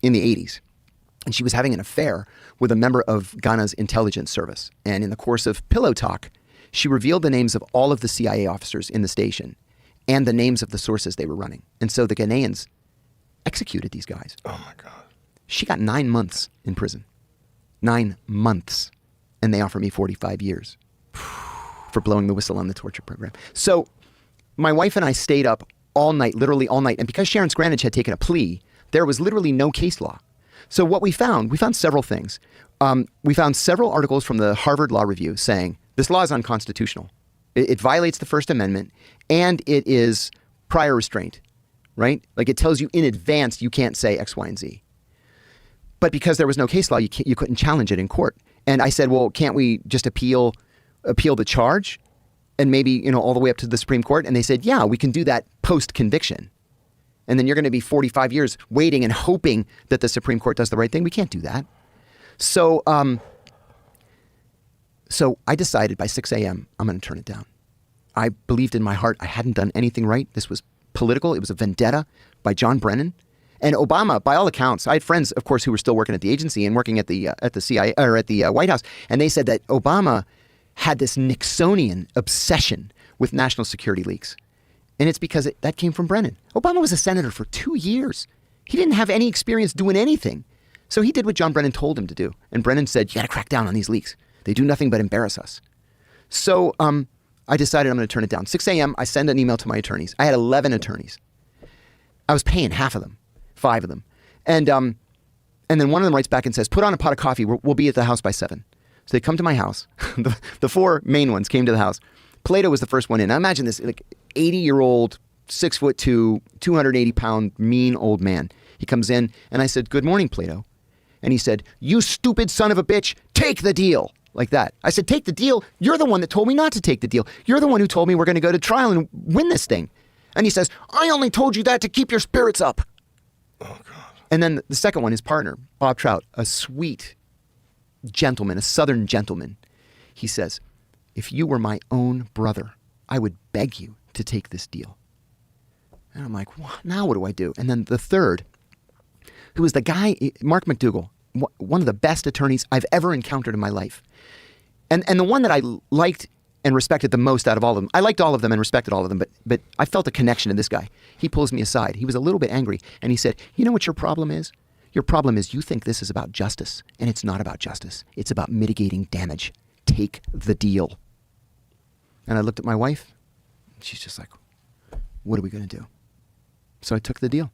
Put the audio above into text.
in the 80s. And she was having an affair with a member of Ghana's intelligence service. And in the course of pillow talk, she revealed the names of all of the CIA officers in the station and the names of the sources they were running. And so the Ghanaians executed these guys. Oh, my God. She got 9 months in prison. 9 months. And they offer me 45 years for blowing the whistle on the torture program. So my wife and I stayed up all night, literally all night. And because Sharon Scranage had taken a plea, there was literally no case law. So what we found several things. We found several articles from the Harvard Law Review saying this law is unconstitutional. It violates the First Amendment, and it is prior restraint, right? Like it tells you in advance you can't say X, Y, and Z. But because there was no case law, you couldn't challenge it in court. And I said, well, can't we just appeal the charge and maybe, all the way up to the Supreme Court? And they said, yeah, we can do that post-conviction. And then you're going to be 45 years waiting and hoping that the Supreme Court does the right thing. We can't do that. So I decided by 6 a.m., I'm going to turn it down. I believed in my heart I hadn't done anything right. This was political. It was a vendetta by John Brennan. And Obama, by all accounts, I had friends, of course, who were still working at the agency and working at the CIA or at the White House. And they said that Obama had this Nixonian obsession with national security leaks. And it's because that came from Brennan. Obama was a senator for 2 years. He didn't have any experience doing anything. So he did what John Brennan told him to do. And Brennan said, you got to crack down on these leaks. They do nothing but embarrass us. So I decided I'm going to turn it down. 6 a.m., I send an email to my attorneys. I had 11 attorneys. I was paying half of them, 5 of them. And then one of them writes back and says, put on a pot of coffee. We'll be at the house by 7. So they come to my house. The 4 main ones came to the house. Plato was the first one in. Now imagine this, 80-year-old, 6'2", 280-pound, mean old man. He comes in, and I said, good morning, Plato. And he said, you stupid son of a bitch, take the deal. Like that. I said, take the deal? You're the one that told me not to take the deal. You're the one who told me we're going to go to trial and win this thing. And he says, I only told you that to keep your spirits up. Oh, God. And then the second one, his partner, Bob Trout, a sweet gentleman, a Southern gentleman. He says, if you were my own brother, I would beg you to take this deal. And I'm like, now what do I do? And then the third, who was the guy, Mark McDougall, one of the best attorneys I've ever encountered in my life. And the one that I liked and respected the most out of all of them. I liked all of them and respected all of them, but I felt a connection to this guy. He pulls me aside. He was a little bit angry, and he said, you know what your problem is? Your problem is you think this is about justice, and it's not about justice. It's about mitigating damage. Take the deal. And I looked at my wife, and she's just like, what are we going to do? So I took the deal.